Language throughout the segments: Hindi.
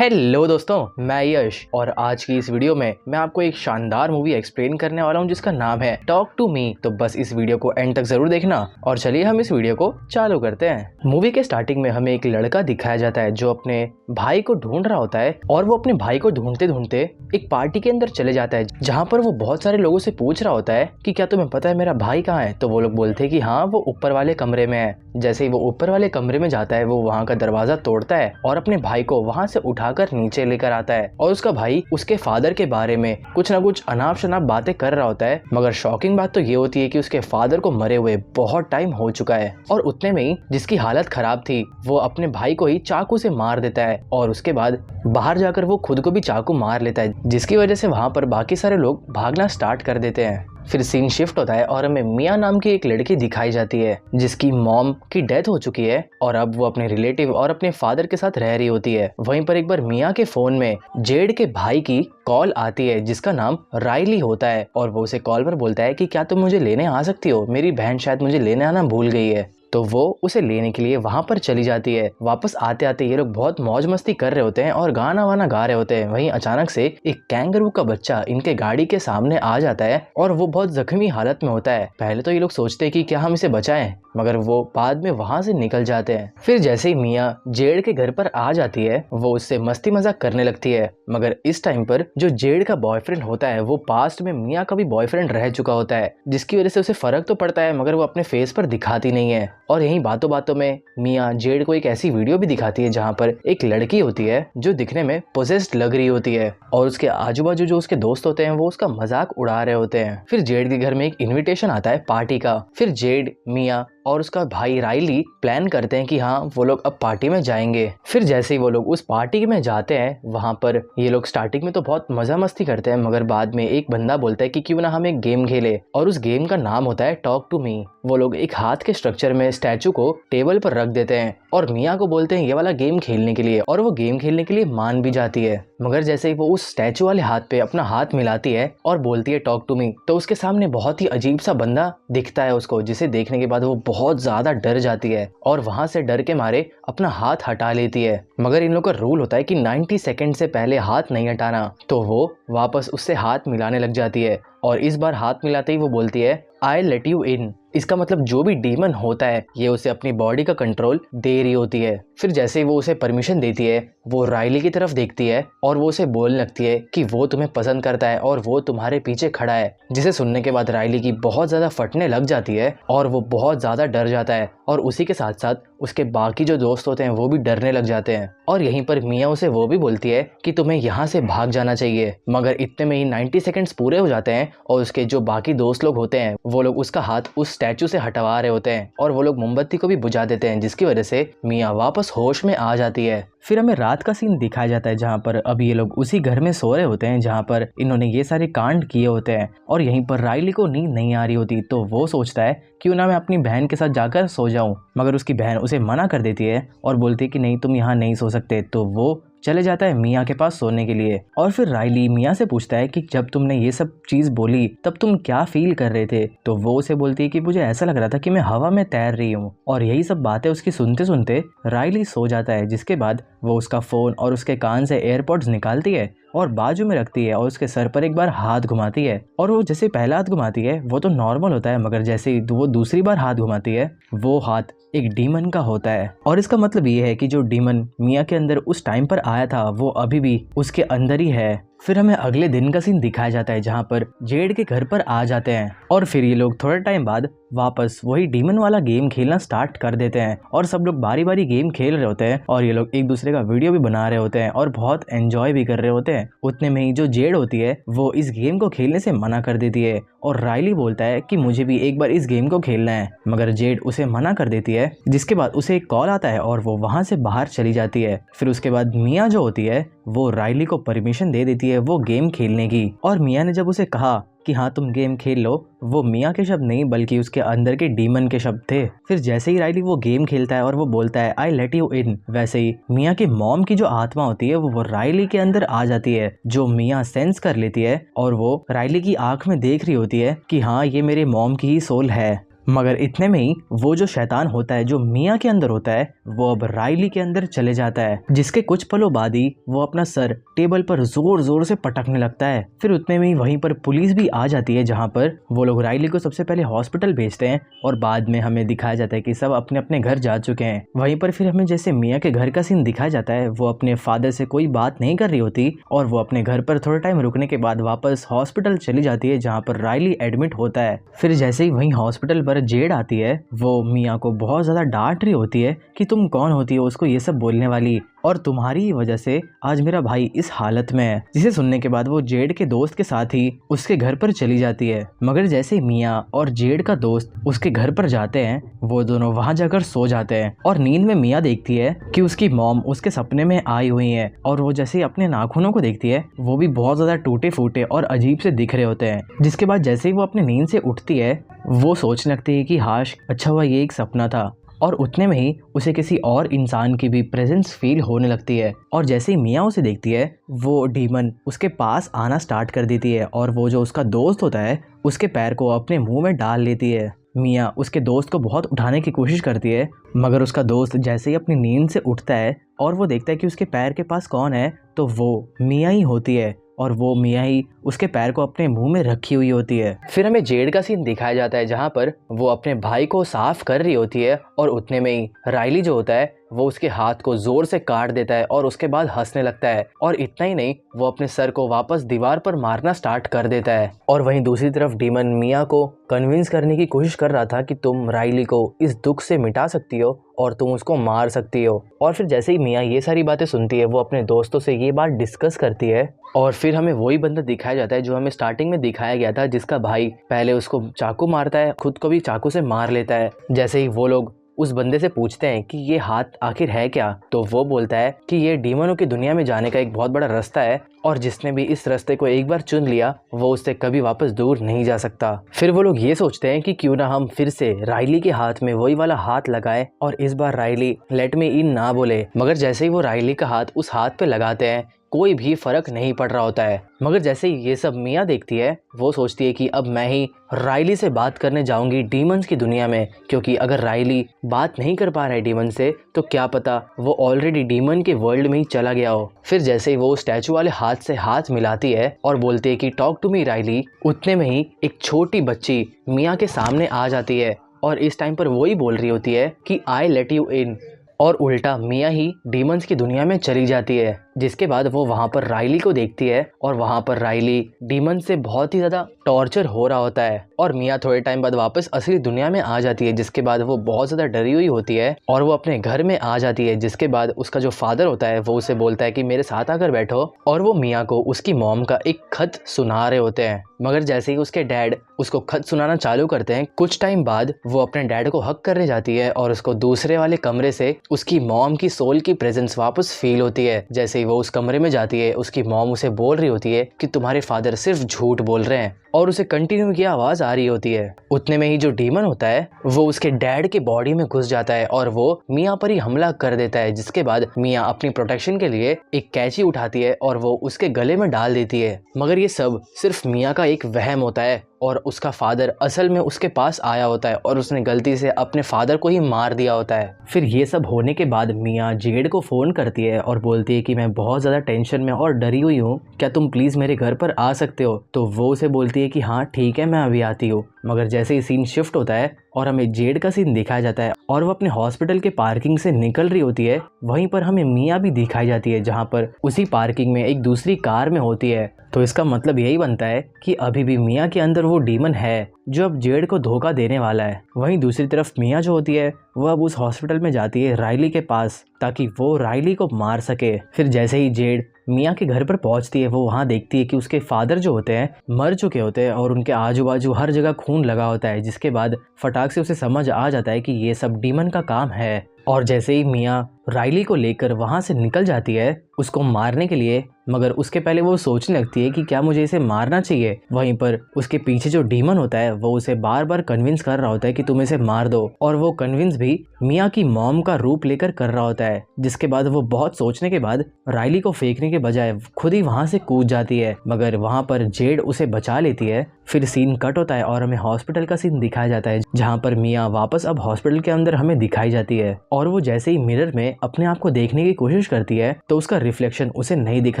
हेलो दोस्तों, मैं यश और आज की इस वीडियो में मैं आपको एक शानदार मूवी एक्सप्लेन करने वाला हूं जिसका नाम है टॉक टू मी। तो बस इस वीडियो को एंड तक जरूर देखना और चलिए हम इस वीडियो को चालू करते हैं। मूवी के स्टार्टिंग में हमें एक लड़का दिखाया जाता है जो अपने भाई को ढूंढ रहा होता है और वो अपने भाई को ढूंढते ढूंढते एक पार्टी के अंदर चले जाता है जहाँ पर वो बहुत सारे लोगों से पूछ रहा होता है कि क्या तुम्हें पता है मेरा भाई कहाँ है। तो वो लोग बोलते हैं कि हाँ, वो ऊपर वाले कमरे में है। जैसे ही वो ऊपर वाले कमरे में जाता है वो वहाँ का दरवाजा तोड़ता है और अपने भाई को वहाँ से उठाकर नीचे लेकर आता है और उसका भाई उसके फादर के बारे में कुछ ना कुछ अनाप शनाप बातें कर रहा होता है। मगर शॉकिंग बात तो ये होती है कि उसके फादर को मरे हुए बहुत टाइम हो चुका है और उतने में ही जिसकी हालत खराब थी वो अपने भाई को ही चाकू से मार देता है और उसके बाद बाहर जाकर वो खुद को भी चाकू मार लेता है, जिसकी वजह से वहाँ पर बाकी सारे लोग भागना स्टार्ट कर देते हैं। फिर सीन शिफ्ट होता है और हमें मिया नाम की एक लड़की दिखाई जाती है जिसकी मॉम की डेथ हो चुकी है और अब वो अपने रिलेटिव और अपने फादर के साथ रह रही होती है। वहीं पर एक बार मिया के फोन में जेड के भाई की कॉल आती है जिसका नाम राइली होता है और वो उसे कॉल पर बोलता है कि क्या तुम मुझे लेने आ सकती हो, मेरी बहन शायद मुझे लेने आना भूल गई है। तो वो उसे लेने के लिए वहां पर चली जाती है। वापस आते आते ये लोग बहुत मौज मस्ती कर रहे होते हैं और गाना वाना गा रहे होते हैं। वहीं अचानक से एक कैंगरू का बच्चा इनके गाड़ी के सामने आ जाता है और वो बहुत जख्मी हालत में होता है। पहले तो ये लोग सोचते हैं कि क्या हम इसे बचाएं, मगर वो बाद में वहां से निकल जाते हैं। फिर जैसे ही मिया जेड के घर पर आ जाती है वो उससे मस्ती मजाक करने लगती है, मगर इस टाइम पर जो जेड का बॉयफ्रेंड होता है वो पास्ट में मिया का भी बॉयफ्रेंड रह चुका होता है, जिसकी वजह से उसे फर्क तो पड़ता है मगर वो अपने फेस पर दिखाती नहीं है। और यहीं बातों बातों में मिया जेड को एक ऐसी वीडियो भी दिखाती है जहाँ पर एक लड़की होती है जो दिखने में पोजेस्ड लग रही होती है और उसके आजू बाजू जो उसके दोस्त होते हैं वो उसका मजाक उड़ा रहे होते हैं। फिर जेड के घर में एक इनविटेशन आता है पार्टी का। फिर जेड, मिया और उसका भाई राइली प्लान करते हैं कि हाँ वो लोग अब पार्टी में जाएंगे। फिर जैसे ही वो लोग उस पार्टी में जाते हैं वहां पर ये लोग स्टार्टिंग में तो बहुत मजा मस्ती करते हैं, मगर बाद में एक बंदा बोलता है कि क्यों ना हम एक गेम खेले और उस गेम का नाम होता है टॉक टू मी। वो लोग एक हाथ के स्ट्रक्चर में स्टैचू को टेबल पर रख देते हैं और मिया को बोलते हैं ये वाला गेम खेलने के लिए और वो गेम खेलने के लिए मान भी जाती है। मगर जैसे ही वो उस स्टैचू वाले हाथ पे अपना हाथ मिलाती है और बोलती है टॉक टू मी, तो उसके सामने बहुत ही अजीब सा बंदा दिखता है उसको, जिसे देखने के बाद वो बहुत ज्यादा डर जाती है और वहां से डर के मारे अपना हाथ हटा लेती है। मगर इन लोग का रूल होता है कि 90 सेकंड से पहले हाथ नहीं हटाना, तो वो वापस उससे हाथ मिलाने लग जाती है और इस बार हाथ मिलाते ही वो बोलती है आई लेट यू इन। इसका मतलब जो भी डीमन होता है ये उसे अपनी बॉडी का कंट्रोल दे रही होती है। फिर जैसे ही वो उसे परमिशन देती है वो राइली की तरफ देखती है और वो उसे बोलने लगती है कि वो तुम्हें पसंद करता है और वो तुम्हारे पीछे खड़ा है, जिसे सुनने के बाद राइली की बहुत ज्यादा फटने लग जाती है और वो बहुत ज्यादा डर जाता है और उसी के साथ साथ उसके बाकी जो दोस्त होते हैं वो भी डरने लग जाते हैं। और यहीं पर मिया उसे वो भी बोलती है कि तुम्हें यहाँ से भाग जाना चाहिए, मगर इतने में ही 90 सेकंड्स पूरे हो जाते हैं और उसके जो बाकी दोस्त लोग होते हैं वो लोग उसका हाथ उस स्टैचू से हटवा रहे होते हैं और वो लोग मोमबत्ती को भी बुझा देते हैं, जिसकी वजह से मिया वापस होश में आ जाती है। फिर हमें रात का सीन दिखाया जाता है जहाँ पर अब ये लोग उसी घर में सो रहे होते हैं जहाँ पर इन्होंने ये सारे कांड किए होते हैं और यहीं पर राइली को नींद नहीं आ रही होती, तो वो सोचता है क्यों ना मैं अपनी बहन के साथ जाकर सो जाऊं, मगर उसकी बहन उसे मना कर देती है और बोलती है कि नहीं तुम यहाँ नहीं सो सकते। तो वो चले जाता है मिया के पास सोने के लिए और फिर राइली मिया से पूछता है कि जब तुमने ये सब चीज बोली तब तुम क्या फील कर रहे थे। तो वो उसे बोलती है कि मुझे ऐसा लग रहा था कि मैं हवा में तैर रही हूँ और यही सब बातें उसकी सुनते सुनते राइली सो जाता है, जिसके बाद वो उसका फोन और उसके कान से एयरपॉड्स निकालती है और बाजू में रखती है और उसके सर पर एक बार हाथ घुमाती है और वो जैसे पहला हाथ घुमाती है वो तो नॉर्मल होता है, मगर जैसे ही वो दूसरी बार हाथ घुमाती है वो हाथ एक डीमन का होता है। और इसका मतलब ये है कि जो डीमन मिया के अंदर उस टाइम पर आया था वो अभी भी उसके अंदर ही है। फिर हमें अगले दिन का सीन दिखाया जाता है जहाँ पर जेड के घर पर आ जाते हैं और फिर ये लोग थोड़ा टाइम बाद वापस वही डीमन वाला गेम खेलना स्टार्ट कर देते हैं और सब लोग बारी बारी गेम खेल रहे होते हैं और ये लोग एक दूसरे का वीडियो भी बना रहे होते हैं और बहुत एंजॉय भी कर रहे होते हैं। उतने में ही जो जेड होती है वो इस गेम को खेलने से मना कर देती है और राइली बोलता है कि मुझे भी एक बार इस गेम को खेलना है, मगर जेड उसे मना कर देती है, जिसके बाद उसे एक कॉल आता है और वो वहां से बाहर चली जाती है। फिर उसके बाद मिया जो होती है वो राइली को परमिशन दे देती है वो गेम खेलने की और मिया ने जब उसे कहा कि हाँ तुम गेम खेल लो, वो मिया के शब्द नहीं बल्कि उसके अंदर के डीमन के शब्द थे। फिर जैसे ही राइली वो गेम खेलता है और वो बोलता है आई लेट यू इन, वैसे ही मिया की मॉम की जो आत्मा होती है वो राइली के अंदर आ जाती है, जो मिया सेंस कर लेती है और वो राइली की आंख में देख रही होती है कि हाँ ये मेरे मॉम की ही सोल है। मगर इतने में ही वो जो शैतान होता है जो मिया के अंदर होता है वो अब राइली के अंदर चले जाता है, जिसके कुछ पलों बाद ही वो अपना सर टेबल पर जोर जोर से पटकने लगता है। फिर उतने में ही वहीं पर पुलिस भी आ जाती है, जहाँ पर वो लोग राइली को सबसे पहले हॉस्पिटल भेजते हैं और बाद में हमें दिखाया जाता है कि सब अपने अपने घर जा चुके हैं। वहीं पर फिर हमें जैसे मिया के घर का सीन दिखाया जाता है, वो अपने फादर से कोई बात नहीं कर रही होती और वो अपने घर पर थोड़ा टाइम रुकने के बाद वापस हॉस्पिटल चली जाती है, जहाँ पर राइली एडमिट होता है। फिर जैसे ही वहीं हॉस्पिटल पर जेड आती है, वो मिया को बहुत ज्यादा डांट रही होती है कि तुम कौन होती हो उसको ये सब बोलने वाली, और तुम्हारी ही वजह से आज मेरा भाई इस हालत में है। जिसे सुनने के बाद वो जेड के दोस्त के साथ ही उसके घर पर चली जाती है। मगर जैसे ही मिया और जेड का दोस्त उसके घर पर जाते हैं, वो दोनों वहां जाकर सो जाते हैं और नींद में मिया देखती है कि उसकी मॉम उसके सपने में आई हुई है, और वो जैसे ही अपने नाखूनों को देखती है वो भी बहुत ज्यादा टूटे फूटे और अजीब से दिख रहे होते हैं। जिसके बाद जैसे ही वो अपनी नींद से उठती है, वो सोचने लगती है कि हाश अच्छा हुआ ये एक सपना था, और उतने में ही उसे किसी और इंसान की भी प्रेजेंस फील होने लगती है। और जैसे ही मिया उसे देखती है, वो डीमन उसके पास आना स्टार्ट कर देती है और वो जो उसका दोस्त होता है उसके पैर को अपने मुंह में डाल लेती है। मिया उसके दोस्त को बहुत उठाने की कोशिश करती है, मगर उसका दोस्त जैसे ही अपनी नींद से उठता है और वो देखता है कि उसके पैर के पास कौन है, तो वो मिया ही होती है, और वो मिया ही उसके पैर को अपने मुंह में रखी हुई होती है। फिर हमें जेड का सीन दिखाया जाता है, जहाँ पर वो अपने भाई को साफ कर रही होती है और उतने में ही राइली जो होता है वो उसके हाथ को जोर से काट देता है और उसके बाद हंसने लगता है। और इतना ही नहीं, वो अपने सर को वापस दीवार पर मारना स्टार्ट कर देता है। और वहीं दूसरी तरफ डीमन मिया को कन्विंस करने की कोशिश कर रहा था कि तुम राइली को इस दुख से मिटा सकती हो और तुम उसको मार सकती हो। और फिर जैसे ही मिया ये सारी बातें सुनती है, वो अपने दोस्तों से ये बात डिस्कस करती है, और फिर हमें वही बंदा दिखाया जाता है जो हमें स्टार्टिंग में दिखाया गया था, जिसका भाई पहले उसको चाकू मारता है, खुद को भी चाकू से मार लेता है। जैसे ही वो लोग उस बंदे से पूछते हैं कि ये हाथ आखिर है क्या, तो वो बोलता है कि ये डीमनों की दुनिया में जाने का एक बहुत बड़ा रास्ता है, और जिसने भी इस रास्ते को एक बार चुन लिया वो उससे कभी वापस दूर नहीं जा सकता। फिर वो लोग ये सोचते हैं कि क्यों ना हम फिर से राइली के हाथ में वही वाला हाथ लगाएं और इस बार राइली लेट मी इन ना बोले। मगर जैसे ही वो राइली का हाथ उस हाथ पे लगाते हैं, कोई भी फर्क नहीं पड़ रहा होता है। मगर जैसे ही ये सब मिया देखती है, वो सोचती है कि अब मैं ही राइली से बात करने जाऊंगी डीमंस की दुनिया में, क्योंकि अगर राइली बात नहीं कर पा रहा है डीमन से, तो क्या पता वो ऑलरेडी डीमन के वर्ल्ड में ही चला गया हो। फिर जैसे ही वो स्टैचू वाले हाथ से हाथ मिलाती है और बोलती है कि टॉक टू मी राइली, उतने में ही एक छोटी बच्ची मिया के सामने आ जाती है, और इस टाइम पर वही बोल रही होती है कि आई लेट यू इन, और उल्टा मिया ही डीमंस की दुनिया में चली जाती है। जिसके बाद वो वहाँ पर राइली को देखती है और वहाँ पर राइली डीमन से बहुत ही ज़्यादा टॉर्चर हो रहा होता है, और मिया थोड़े टाइम बाद वापस असली दुनिया में आ जाती है। जिसके बाद वो बहुत ज़्यादा डरी हुई होती है और वो अपने घर में आ जाती है। जिसके बाद उसका जो फादर होता है वो उसे बोलता है कि मेरे साथ आकर बैठो, और वो मिया को उसकी मॉम का एक खत सुना रहे होते हैं। मगर जैसे ही उसके डैड उसको खत सुनाना चालू करते हैं, कुछ टाइम बाद वो अपने डैड को हक करने जाती है और उसको दूसरे वाले कमरे से उसकी मॉम की सोल की प्रेजेंस वापस फील होती है। जैसे ही वो उस कमरे में जाती है, उसकी मॉम उसे बोल रही होती है कि तुम्हारे फादर सिर्फ झूठ बोल रहे हैं, और उसे कंटिन्यू की आवाज आ रही होती है। उतने में ही जो डीमन होता है वो उसके डैड के बॉडी में घुस जाता है और वो मिया पर ही हमला कर देता है। जिसके बाद मिया अपनी प्रोटेक्शन के लिए एक कैंची उठाती है और वो उसके गले में डाल देती है। मगर ये सब सिर्फ मिया का एक वहम होता है, और उसका फादर असल में उसके पास आया होता है और उसने गलती से अपने फादर को ही मार दिया होता है। फिर ये सब होने के बाद मिया जेड को फ़ोन करती है और बोलती है कि मैं बहुत ज़्यादा टेंशन में और डरी हुई हूँ, क्या तुम प्लीज़ मेरे घर पर आ सकते हो। तो वो उसे बोलती है कि हाँ ठीक है, मैं अभी आती हूँ। मगर जैसे ही सीन शिफ्ट होता है और हमें जेड का सीन दिखाया जाता है और वो अपने हॉस्पिटल के पार्किंग से निकल रही होती है, वहीं पर हमें मिया भी दिखाई जाती है, जहाँ पर उसी पार्किंग में एक दूसरी कार में होती है। तो इसका मतलब यही बनता है कि अभी भी मिया के अंदर वो डीमन है जो अब जेड को धोखा देने वाला है। वहीं दूसरी तरफ मिया जो होती है वो अब उस हॉस्पिटल में जाती है राइली के पास, ताकि वो राइली को मार सके। फिर जैसे ही जेड मिया के घर पर पहुंचती है, वो वहां देखती है कि उसके फादर जो होते हैं मर चुके होते हैं और उनके आजू बाजू हर जगह खून लगा होता है। जिसके बाद फटाक से उसे समझ आ जाता है कि ये सब डीमन का काम है। और जैसे ही मिया राइली को लेकर वहाँ से निकल जाती है उसको मारने के लिए, मगर उसके पहले वो सोचने लगती है कि क्या मुझे इसे मारना चाहिए। वहीं पर उसके पीछे जो डीमन होता है वो उसे बार बार कन्विंस कर रहा होता है कि तुम इसे मार दो, और वो कन्विंस भी मिया की मॉम का रूप लेकर कर रहा होता है। जिसके बाद वो बहुत सोचने के बाद राइली को फेंकने के बजाय खुद ही वहाँ से कूद जाती है, मगर वहाँ पर जेड उसे बचा लेती है। फिर सीन कट होता है और हमें हॉस्पिटल का सीन दिखाया जाता है, जहाँ पर मिया वापस अब हॉस्पिटल के अंदर हमें दिखाई जाती है। और वो जैसे ही मिरर में अपने आप को देखने की कोशिश करती है तो उसका रिफ्लेक्शन उसे नहीं दिख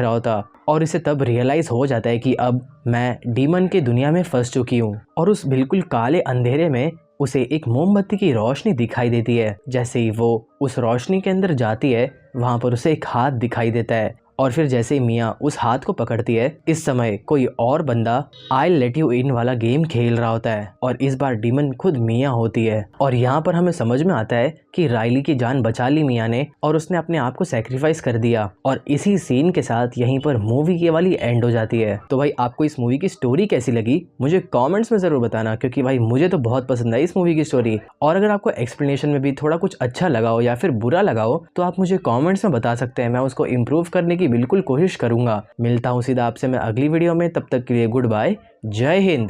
रहा होता, और इसे तब रियलाइज हो जाता है कि अब मैं डीमन के दुनिया में फंस चुकी हूँ। और उस बिल्कुल काले अंधेरे में उसे एक मोमबत्ती की रोशनी दिखाई देती है। जैसे ही वो उस रोशनी के अंदर जाती है वहाँ पर उसे एक हाथ दिखाई देता है, और फिर जैसे ही मिया उस हाथ को पकड़ती है इस समय कोई और बंदा आई लेट यू इन वाला गेम खेल रहा होता है, और इस बार डीमन खुद मिया होती है। और यहाँ पर हमें समझ में आता है कि राइली की जान बचा ली मिया ने, और उसने अपने आप को सैक्रिफाइस कर दिया। और इसी सीन के साथ यहीं पर मूवी की वाली एंड हो जाती है। तो भाई आपको इस मूवी की स्टोरी कैसी लगी मुझे कॉमेंट्स में जरूर बताना, क्योंकि भाई मुझे तो बहुत पसंद आई इस मूवी की स्टोरी। और अगर आपको एक्सप्लेनेशन में भी थोड़ा कुछ अच्छा लगा हो या फिर बुरा लगा हो तो आप मुझे कॉमेंट्स में बता सकते हैं, मैं उसको इम्प्रूव करने की बिल्कुल कोशिश करूंगा। मिलता हूँ सीधा आपसे मैं अगली वीडियो में, तब तक के लिए गुड बाय, जय हिंद।